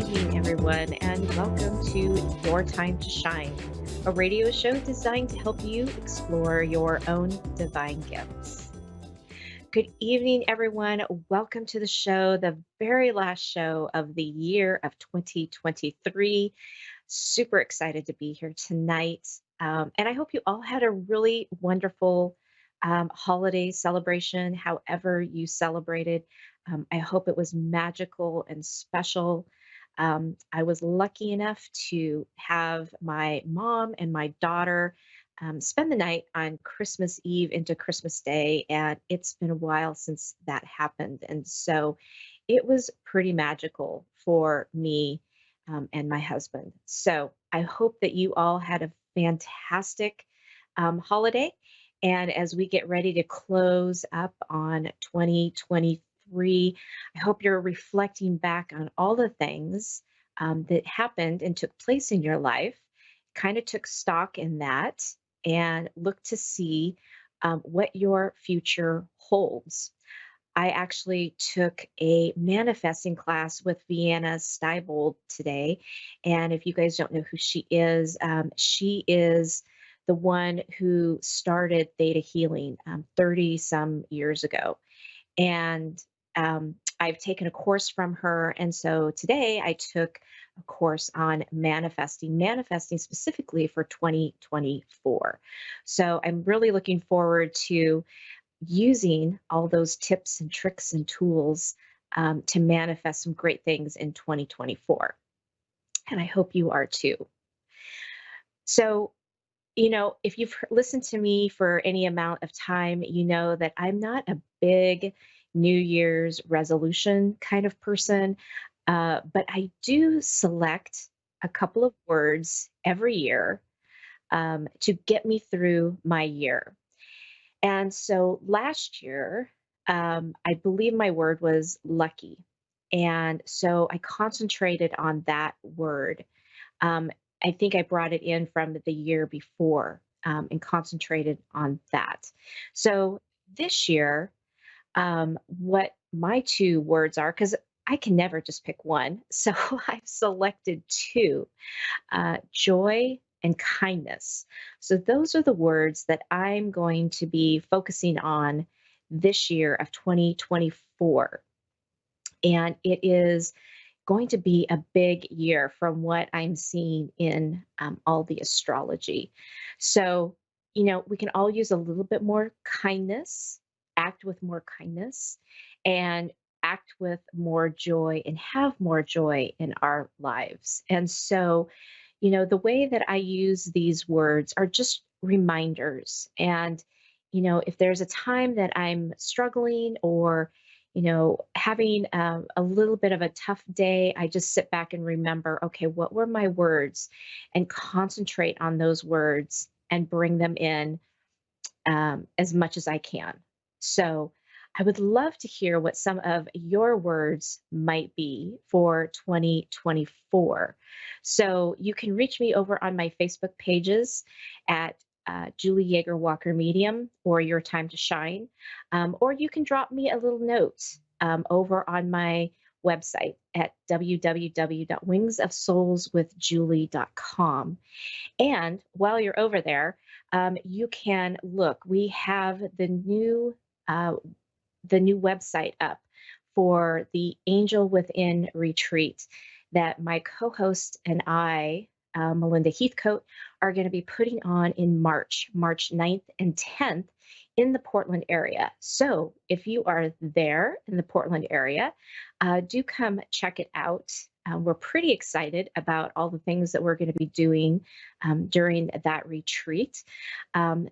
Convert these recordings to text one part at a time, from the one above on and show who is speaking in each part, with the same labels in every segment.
Speaker 1: evening, everyone, and welcome to Your Time to Shine, a radio show designed to help you explore your own divine gifts. Good evening, everyone. Welcome to the show, the very last show of the year of 2023. Super excited to be here tonight. And I hope you all had a really wonderful holiday celebration, however you celebrated. I hope it was magical and special. I was lucky enough to have my mom and my daughter spend the night on Christmas Eve into Christmas Day, and it's been a while since that happened. And so it was pretty magical for me and my husband. So I hope that you all had a fantastic holiday. And as we get ready to close up on 2023, I hope you're reflecting back on all the things that happened and took place in your life, kind of took stock in that, and look to see what your future holds. I actually took a manifesting class with Vienna Steibold today. And if you guys don't know who she is the one who started theta healing 30 some years ago. And I've taken a course from her. And so today I took a course on manifesting specifically for 2024. So I'm really looking forward to using all those tips and tricks and tools to manifest some great things in 2024. And I hope you are too. So, if you've listened to me for any amount of time, you know that I'm not a big New Year's resolution kind of person, but I do select a couple of words every year to get me through my year. And so last year, I believe my word was lucky. And so I concentrated on that word. Um, I think I brought it in from the year before and concentrated on that. So this year, what my two words are, because I can never just pick one. So I've selected two, joy and kindness. So those are the words that I'm going to be focusing on this year of 2024. And it is going to be a big year from what I'm seeing in all the astrology. So, we can all use a little bit more kindness, act with more kindness, and act with more joy and have more joy in our lives. And so, the way that I use these words are just reminders. And, if there's a time that I'm struggling or having a little bit of a tough day, I just sit back and remember, okay, what were my words? And concentrate on those words and bring them in as much as I can. So I would love to hear what some of your words might be for 2024. So you can reach me over on my Facebook pages at Julie YeagerWalker Medium or Your Time to Shine, or you can drop me a little note over on my website at www.wingsofsoulswithjulie.com. And while you're over there, you can look. We have uh, the new website up for the Angel Within retreat that my co-host and I, Melinda Heathcote, are going to be putting on in March 9th and 10th in the Portland area. So if you are there in the Portland area, do come check it out. We're pretty excited about all the things that we're going to be doing during that retreat. Um,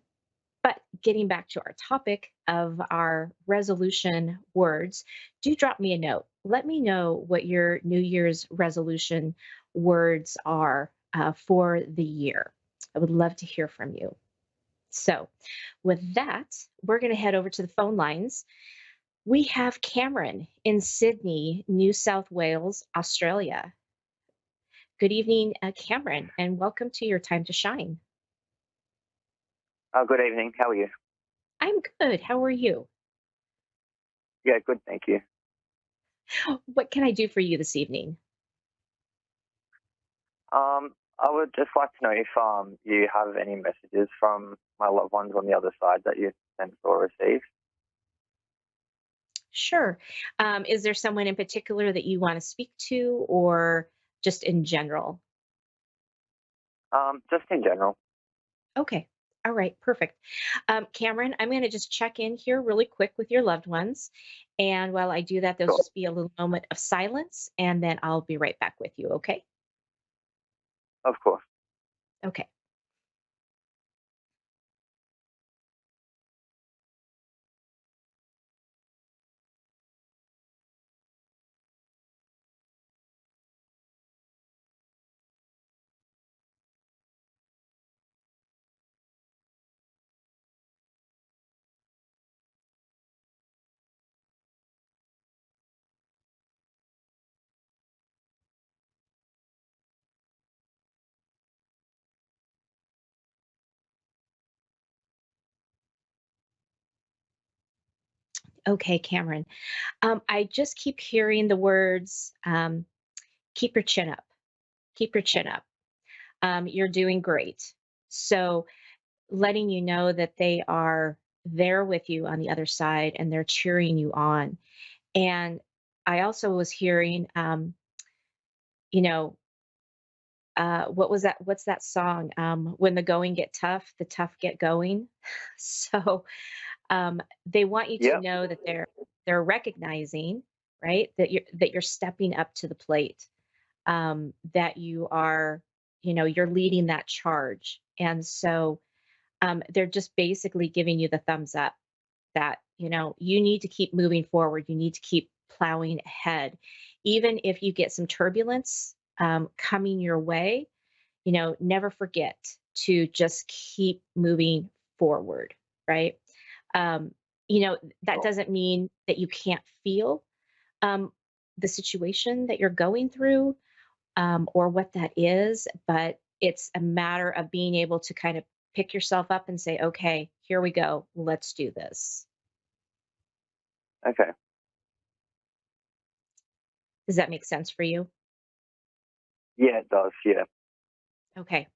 Speaker 1: but getting back to our topic of our resolution words, do drop me a note. Let me know what your New Year's resolution words are for the year. I would love to hear from you. So, with that, we're going to head over to the phone lines. We have Cameron in Sydney, New South Wales, Australia. Good evening, Cameron, and welcome to Your Time to Shine.
Speaker 2: Good evening. How are you?
Speaker 1: I'm good. How are you?
Speaker 2: Yeah, good, thank you.
Speaker 1: What can I do for you this evening?
Speaker 2: I would just like to know if you have any messages from my loved ones on the other side that you sent or received.
Speaker 1: Sure. Is there someone in particular that you want to speak to, or just in general?
Speaker 2: Just in general.
Speaker 1: Okay. All right. Perfect. Cameron, I'm going to just check in here really quick with your loved ones. And while I do that, there'll
Speaker 2: Sure.
Speaker 1: just be a little moment of silence, and then I'll be right back with you. Okay.
Speaker 2: Of course.
Speaker 1: Okay. Okay, Cameron. I just keep hearing the words, keep your chin up, keep your chin up. You're doing great. So, letting you know that they are there with you on the other side and they're cheering you on. And I also was hearing, you know, what was that? What's that song? When the going get tough, the tough get going. So they want you to
Speaker 2: Yep.
Speaker 1: know that they're recognizing, right, that you're stepping up to the plate, that you are, you're leading that charge, and so they're just basically giving you the thumbs up that you need to keep moving forward. You need to keep plowing ahead, even if you get some turbulence coming your way. Never forget to just keep moving forward, right? Um, that
Speaker 2: Sure.
Speaker 1: doesn't mean that you can't feel um, the situation that you're going through, or what that is, but it's a matter of being able to kind of pick yourself up and say, okay, here we go. Let's do this.
Speaker 2: Okay.
Speaker 1: Does that make sense for you?
Speaker 2: Yeah, it does. Yeah.
Speaker 1: Okay.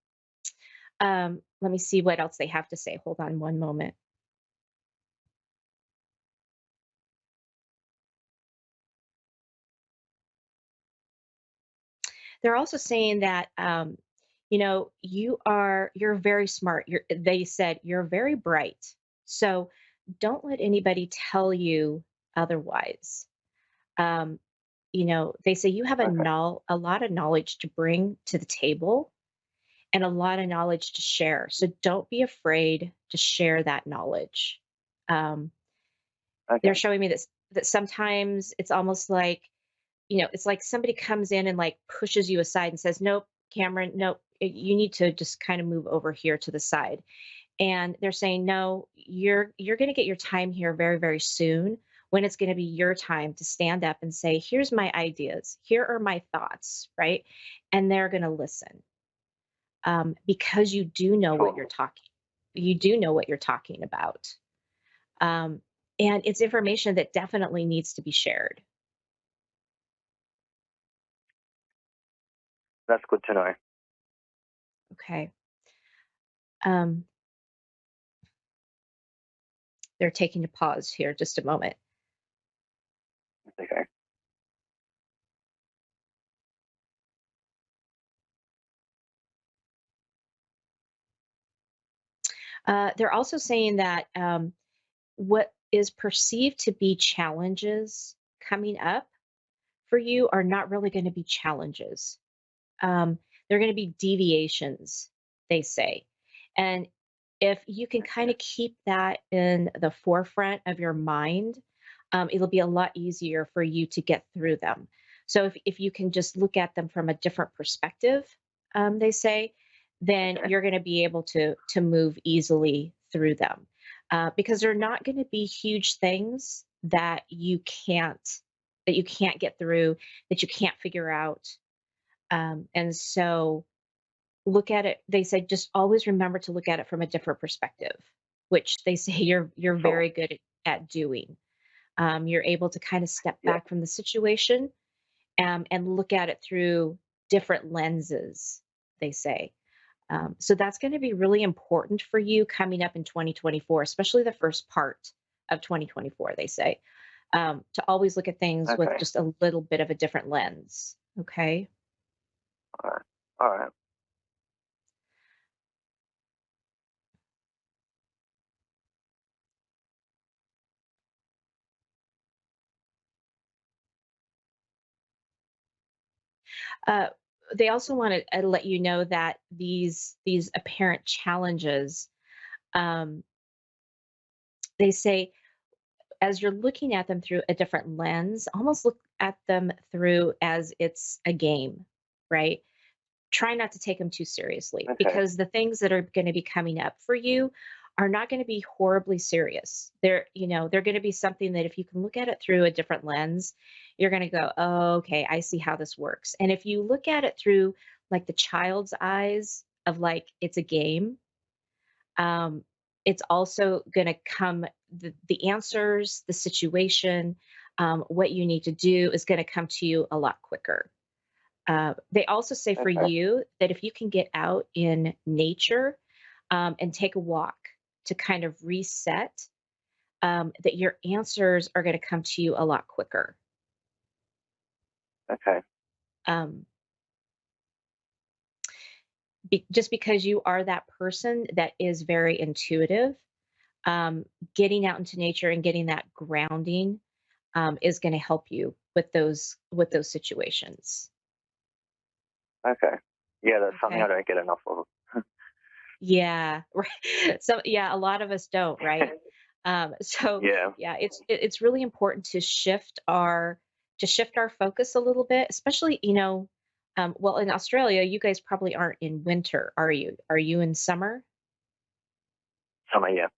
Speaker 1: Let me see what else they have to say. Hold on one moment. They're also saying that you're very smart. They said you're very bright. So don't let anybody tell you otherwise. Um, they say you have
Speaker 2: Okay.
Speaker 1: a lot of knowledge to bring to the table and a lot of knowledge to share. So don't be afraid to share that knowledge. Um, they're
Speaker 2: Okay.
Speaker 1: showing me that sometimes it's almost like, it's like somebody comes in and like pushes you aside and says, "Nope, Cameron, nope, you need to just kind of move over here to the side." And they're saying, "No, you're going to get your time here very, very soon, when it's going to be your time to stand up and say, 'Here's my ideas. Here are my thoughts,'" right? And they're going to listen, because you do know what
Speaker 2: Sure.
Speaker 1: you're talking. You do know what you're talking about. Um, and it's information that definitely needs to be shared.
Speaker 2: That's good to know.
Speaker 1: Okay. Um, they're taking a pause here, just a moment.
Speaker 2: Okay.
Speaker 1: They're also saying that what is perceived to be challenges coming up for you are not really going to be challenges. Um, they're going to be deviations, they say. And if you can kind
Speaker 2: Okay.
Speaker 1: of keep that in the forefront of your mind, it'll be a lot easier for you to get through them. So if you can just look at them from a different perspective, they say, then
Speaker 2: Okay.
Speaker 1: you're going to be able to move easily through them, because they're not going to be huge things that you can't get through, that you can't figure out. And so look at it. They say just always remember to look at it from a different perspective, which they say you're
Speaker 2: Sure.
Speaker 1: very good at doing. You're able to kind of step
Speaker 2: Yeah.
Speaker 1: back from the situation, and look at it through different lenses. they say. So that's going to be really important for you coming up in 2024, especially the first part of 2024, they say, to always look at things with
Speaker 2: Okay.
Speaker 1: just a little bit of a different lens. Okay.
Speaker 2: All right. All right.
Speaker 1: Uh, they also want to let you know that these apparent challenges, um, they say, as you're looking at them through a different lens, almost look at them through as it's a game, right? Try not to take them too seriously
Speaker 2: Okay.
Speaker 1: because the things that are going to be coming up for you are not going to be horribly serious. They're going to be something that if you can look at it through a different lens, you're going to go, oh, okay, I see how this works. And if you look at it through like the child's eyes of like it's a game, um, it's also going to come the answers, the situation, what you need to do is going to come to you a lot quicker. They also say for
Speaker 2: Okay.
Speaker 1: you that if you can get out in nature and take a walk to kind of reset, that your answers are going to come to you a lot quicker.
Speaker 2: Okay.
Speaker 1: Um, just because you are that person that is very intuitive, um, getting out into nature and getting that grounding is going to help you with those situations.
Speaker 2: Okay. Yeah, that's something I
Speaker 1: Okay.
Speaker 2: don't get enough of.
Speaker 1: Yeah, right. So yeah, a lot of us don't, right? So
Speaker 2: Yeah.
Speaker 1: yeah, it's really important to shift our focus a little bit, especially well in Australia, you guys probably aren't in winter, are you? Are you in summer?
Speaker 2: Summer. Yeah.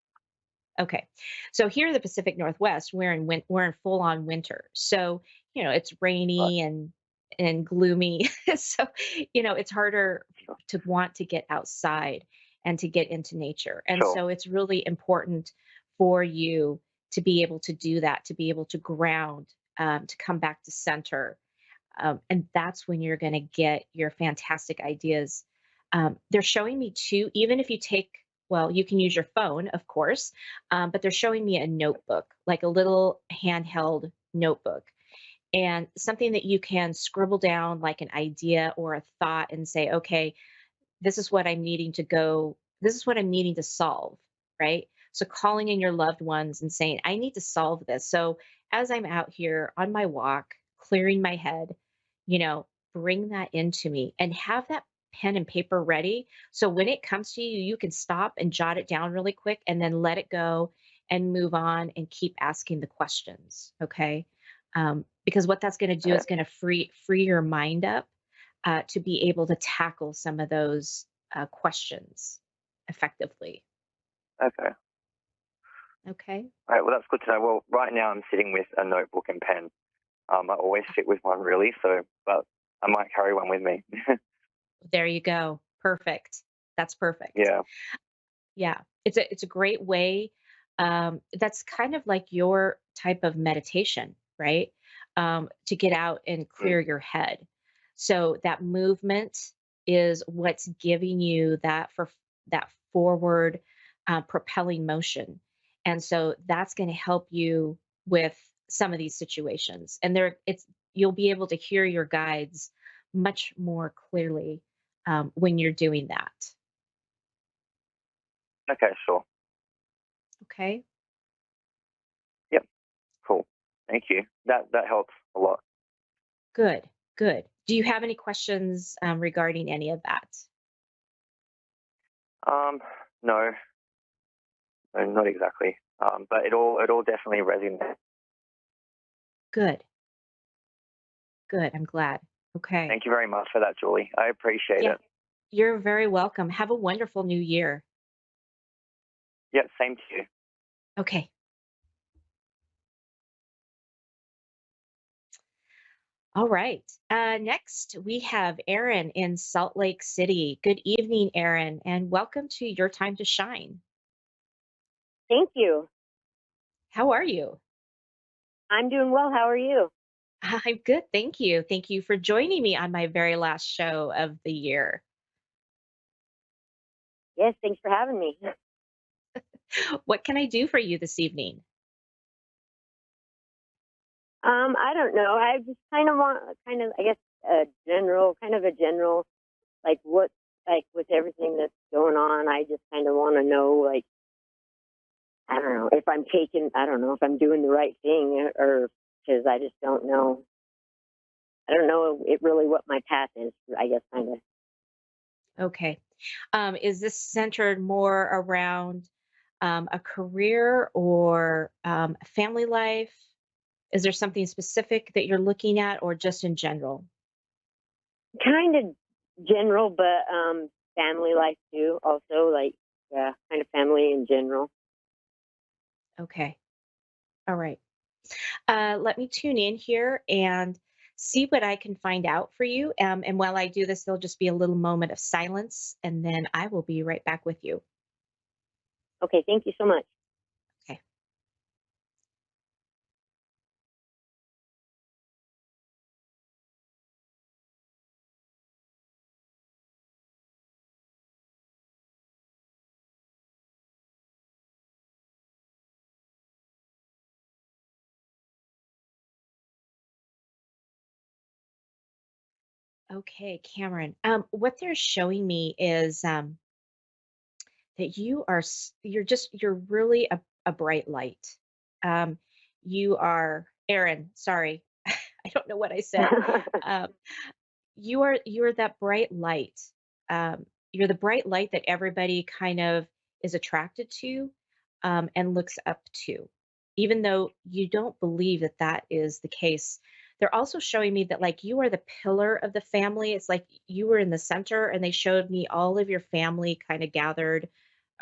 Speaker 1: Okay. So here in the Pacific Northwest, we're in full on winter. So, it's
Speaker 2: Right.
Speaker 1: rainy and gloomy. So, it's harder
Speaker 2: Sure.
Speaker 1: to want to get outside and to get into nature. And
Speaker 2: Sure.
Speaker 1: so it's really important for you to be able to do that, to be able to ground, to come back to center, and that's when you're going to get your fantastic ideas. They're showing me too, even if you take, well, you can use your phone, of course, but they're showing me a notebook, like a little handheld notebook, and something that you can scribble down like an idea or a thought and say, okay, this is what I'm needing to solve, right? So calling in your loved ones and saying, I need to solve this. So as I'm out here on my walk, clearing my head, you know, bring that into me and have that pen and paper ready. So when it comes to you, you can stop and jot it down really quick and then let it go and move on and keep asking the questions. Okay. Because what that's going to do
Speaker 2: Okay.
Speaker 1: is going to free your mind up to be able to tackle some of those questions effectively.
Speaker 2: Okay.
Speaker 1: Okay.
Speaker 2: All right. Well, that's good to know. Well, right now I'm sitting with a notebook and pen. I always sit with one really. So, but I might carry one with me.
Speaker 1: There you go. Perfect. That's perfect.
Speaker 2: Yeah.
Speaker 1: Yeah. It's a great way. That's kind of like your type of meditation, right? To get out and
Speaker 2: Mm.
Speaker 1: clear your head. So that movement is what's giving you that forward propelling motion. And so that's going to help you with some of these situations. And you'll be able to hear your guides much more clearly when you're doing that.
Speaker 2: Okay. Sure.
Speaker 1: Okay.
Speaker 2: Yep. Cool. Thank you. That helps a lot.
Speaker 1: Good, good. Do you have any questions, regarding any of that?
Speaker 2: Um. No. No, not exactly. But it all definitely resonates.
Speaker 1: Good, good, I'm glad. Okay.
Speaker 2: Thank you very much for that, Julie. I appreciate
Speaker 1: Yeah,
Speaker 2: it.
Speaker 1: you're very welcome. Have a wonderful new year.
Speaker 2: Yeah. Same to you.
Speaker 1: Okay. All right. Next, we have Aaron in Salt Lake City. Good evening, Aaron, and welcome to Your Time to Shine.
Speaker 3: Thank you.
Speaker 1: How are you?
Speaker 3: I'm doing well. How are you?
Speaker 1: I'm good. Thank you. Thank you for joining me on my very last show of the year.
Speaker 3: Yes, thanks for having me.
Speaker 1: What can I do for you this evening?
Speaker 3: I don't know. I just kind of want, I guess, a general, like what, like with everything that's going on. I just kind of want to know, like, I don't know if I'm taking, I don't know if I'm doing the right thing, or because I just don't know. I don't know it really what my path is. I guess kind of.
Speaker 1: Okay. Is this centered more around a career or a family life? Is there something specific that you're looking at or just in general?
Speaker 3: Kind of general, but family life too. Also, like yeah, kind of family in general.
Speaker 1: Okay. All right. Let me tune in here and see what I can find out for you. And while I do this, there'll just be a little moment of silence, and then I will be right back with you.
Speaker 3: Okay, thank you so much.
Speaker 1: Okay. Okay, Cameron. What they're showing me is that you're really a bright light. Um, you are Aaron. Sorry, I don't know what I said. Um, you're that bright light. You're the bright light that everybody kind of is attracted to and looks up to, even though you don't believe that that is the case. They're also showing me that like you are the pillar of the family. It's like you were in the center, and they showed me all of your family kind of gathered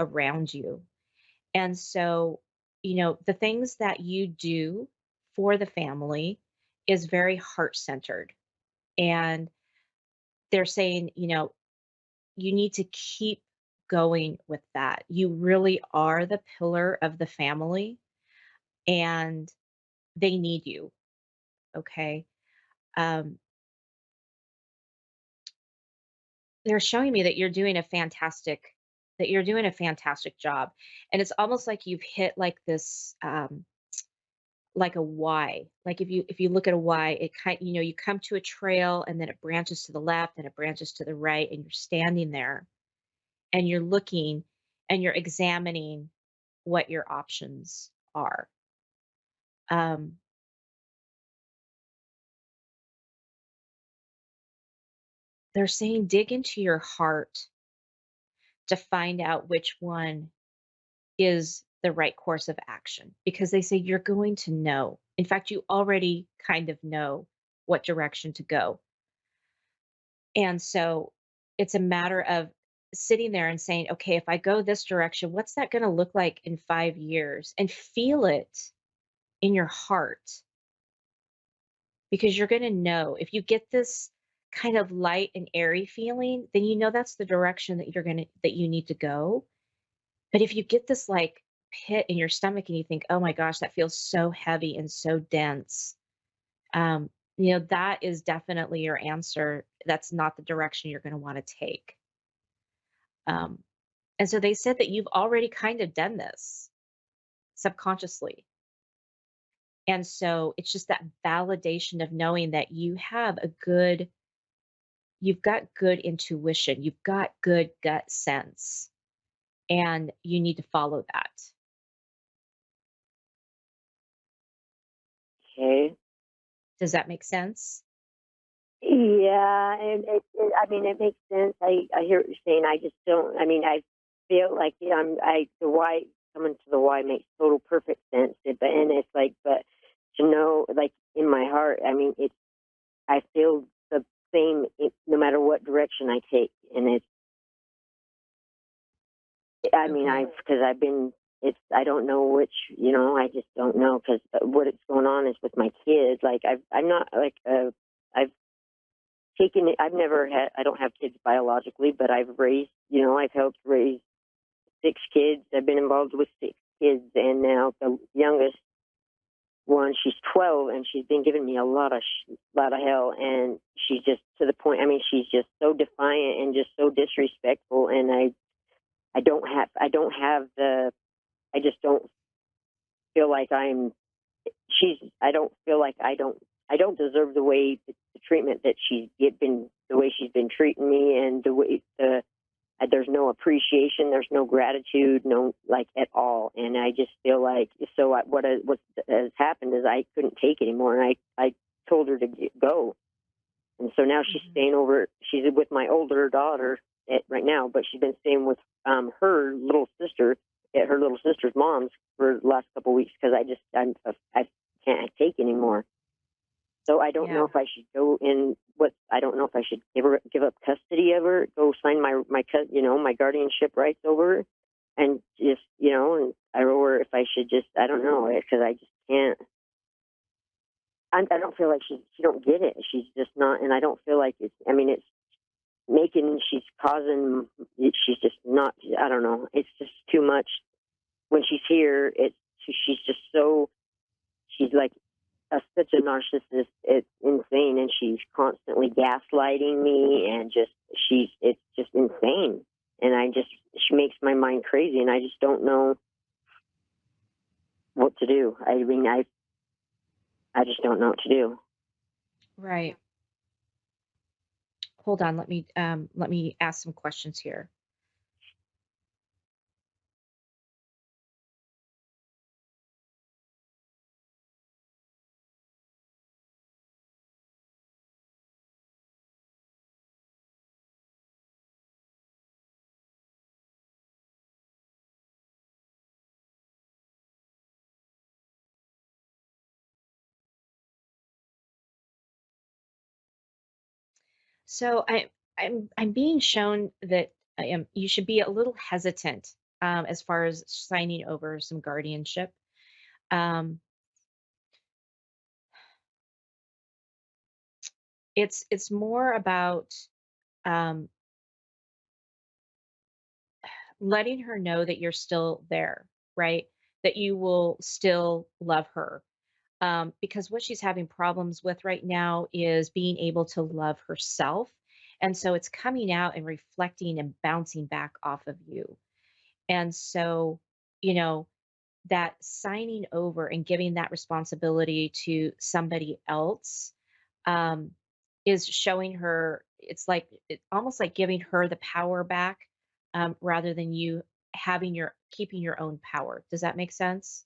Speaker 1: around you. And so, the things that you do for the family is very heart centered. And they're saying, you need to keep going with that. You really are the pillar of the family, and they need you. Okay. Um, they're showing me that you're doing a fantastic job. And it's almost like you've hit like this, like a Y. Like if you look at a Y, it kind, you come to a trail and then it branches to the left and it branches to the right, and you're standing there and you're looking and you're examining what your options are. Um, they're saying dig into your heart to find out which one is the right course of action, because they say you're going to know. In fact, you already kind of know what direction to go. And so it's a matter of sitting there and saying, okay, if I go this direction, what's that going to look like in 5 years? And feel it in your heart, because you're going to know if you get this kind of light and airy feeling, then you know that's the direction that you need to go. But if you get this like pit in your stomach and you think, oh my gosh, that feels so heavy and so dense, um, that is definitely your answer. That's not the direction you're going to want to take. Um, and so they said that you've already kind of done this subconsciously. And so it's just that validation of knowing that you've got good intuition, you've got good gut sense, and you need to follow that.
Speaker 3: Okay.
Speaker 1: Does that make sense?
Speaker 3: Yeah, and I mean, it makes sense. I hear what you're saying. I just don't. I mean, I feel like the why coming to the why makes total perfect sense. But and it's like, but to know, like in my heart, I mean, it's I feel the same no matter what direction I take, and it's. I mean,
Speaker 1: Okay.
Speaker 3: because I've been. It's. I don't know which. I just don't know because what it's going on is with my kids. Like I'm not like I've taken it. I've never had. I don't have kids biologically, but I've raised. I've helped raise 6 kids. I've been involved with 6 kids, and now the youngest one, she's 12, and she's been giving me a lot of hell. And she's just to the point. I mean, she's just so defiant and just so disrespectful. And I don't have the, I just don't feel like I don't feel like I don't deserve the treatment that the way she's been treating me, and there's no appreciation, there's no gratitude, no, like, at all. And I just feel like, what has happened is I couldn't take it anymore, and I told her to go. And so now she's staying over. She's with my older daughter right now, but she's been staying with her little sister at her little sister's mom's for the last couple of weeks, because I can't take anymore. So I don't know if I should go in. I don't know if I should give up custody of her, go sign my guardianship rights over her, and just or if I should just, I don't know, because I just can't. I don't feel like she don't get it. She's just not, and I don't feel like it's. I mean, she's causing. She's just not. I don't know. It's just too much. When she's here, she's just so. She's like such a narcissist. It's insane, and she's constantly gaslighting me, and it's just insane. And she makes my mind crazy, and I just don't know what to do. I mean, I just don't know what to do.
Speaker 1: Right. Hold on. Let me ask some questions here. So I'm being shown that you should be a little hesitant as far as signing over some guardianship. Um, it's more about um, letting her know that you're still there, right? That you will still love her. Because what she's having problems with right now is being able to love herself. And so it's coming out and reflecting and bouncing back off of you. And so, you know, that signing over and giving that responsibility to somebody else um, is showing her, almost like giving her the power back rather than you keeping your own power. Does that make sense?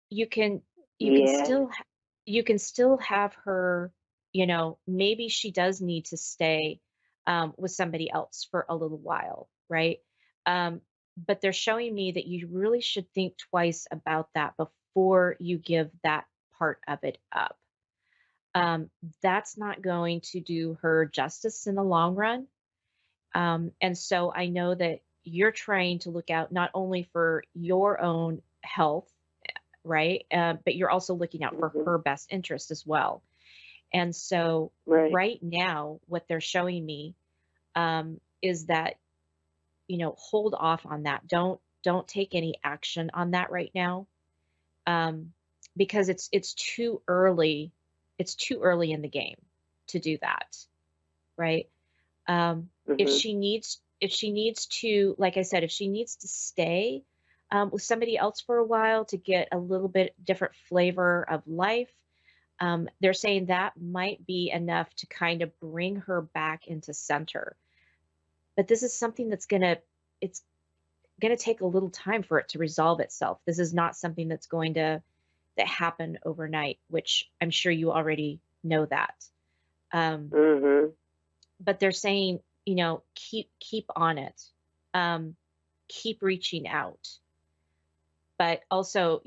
Speaker 1: You can you can
Speaker 3: Yeah.
Speaker 1: still you can still have her, maybe she does need to stay with somebody else for a little while, right? Um, but they're showing me that you really should think twice about that before you give that part of it up. Um, that's not going to do her justice in the long run. And so I know that you're trying to look out not only for your own health, right? But you're also looking out for
Speaker 3: Hmm.
Speaker 1: her best interest as well. And so
Speaker 3: Right.
Speaker 1: right now, what they're showing me is that hold off on that. Don't take any action on that right now, um, because it's too early. It's too early in the game to do that, right?
Speaker 3: Hmm.
Speaker 1: If she needs to, like I said, if she needs to stay with somebody else for a while to get a little bit different flavor of life, they're saying that might be enough to kind of bring her back into center. But this is something it's gonna take a little time for it to resolve itself. This is not something that's going to that happen overnight, which I'm sure you already know that. Um,
Speaker 3: Hmm.
Speaker 1: but they're saying, keep on it, um, keep reaching out, but also,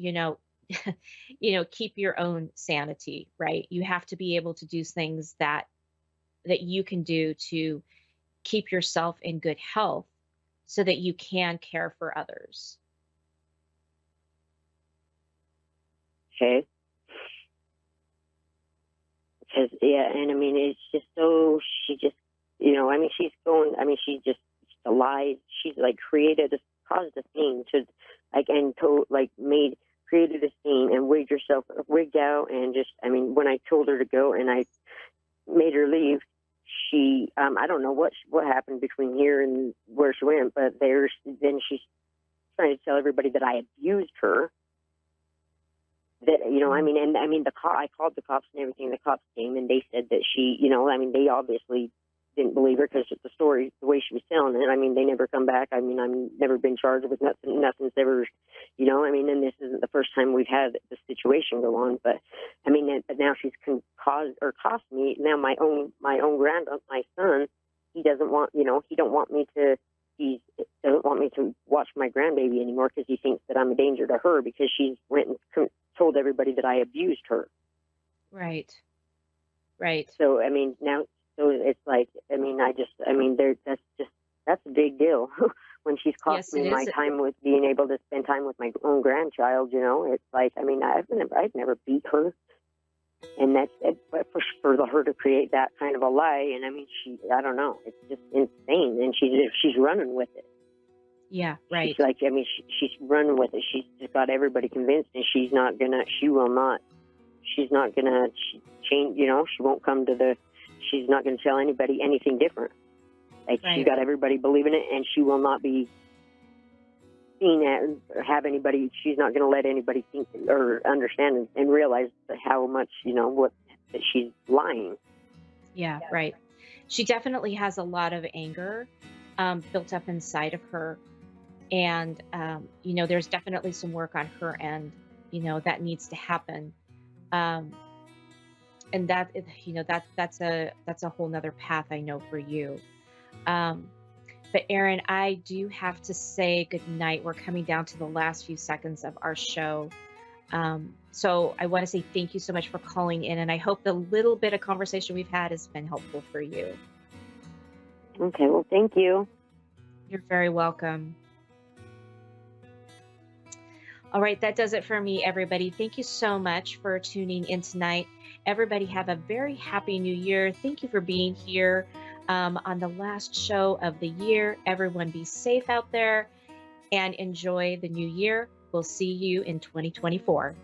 Speaker 1: keep your own sanity, right? You have to be able to do things that you can do to keep yourself in good health so that you can care for others.
Speaker 3: Okay. Because, yeah, and I mean, it's just so, she just, I mean, she's going, I mean, she just lies. She's like caused a scene to, like, and told, like, created a scene and wigged out. And just, I mean, when I told her to go and I made her leave, she, I don't know what happened between here and where she went, but then she's trying to tell everybody that I abused her. That, I called the cops and everything. The cops came and they said that she, they obviously didn't believe her because the story, the way she was telling it. They never come back. I've never been charged with nothing. Nothing's ever, and this isn't the first time we've had this situation go on. But now she's cost me. Now my own my son, he doesn't want, he don't want me to. He doesn't want me to watch my grandbaby anymore because he thinks that I'm a danger to her because she's went and told everybody that I abused her.
Speaker 1: Right.
Speaker 3: So now. So it's like, that's a big deal when she's cost me my time with being able to spend time with my own grandchild. It's like, I've never beat her, and but for her to create that kind of a lie, and I don't know, it's just insane, and she's running with it.
Speaker 1: Yeah, right.
Speaker 3: She's like, she's running with it. She's just got everybody convinced, and she's not gonna change. She won't come to she's not going to tell anybody anything different. Like,
Speaker 1: right.
Speaker 3: She got everybody believing it, and she will not be seen or have anybody. She's not going to let anybody think or understand and realize how much that she's lying.
Speaker 1: Yeah, right. She definitely has a lot of anger built up inside of her, and there's definitely some work on her end. That needs to happen. And that that's a whole nother path, I know, for you. But Erin, I do have to say good night. We're coming down to the last few seconds of our show. So I want to say thank you so much for calling in, and I hope the little bit of conversation we've had has been helpful for you.
Speaker 3: Okay, well, thank you.
Speaker 1: You're very welcome. All right, that does it for me, everybody. Thank you so much for tuning in tonight. Everybody have a very happy new year. Thank you for being here on the last show of the year. Everyone be safe out there and enjoy the new year. We'll see you in 2024.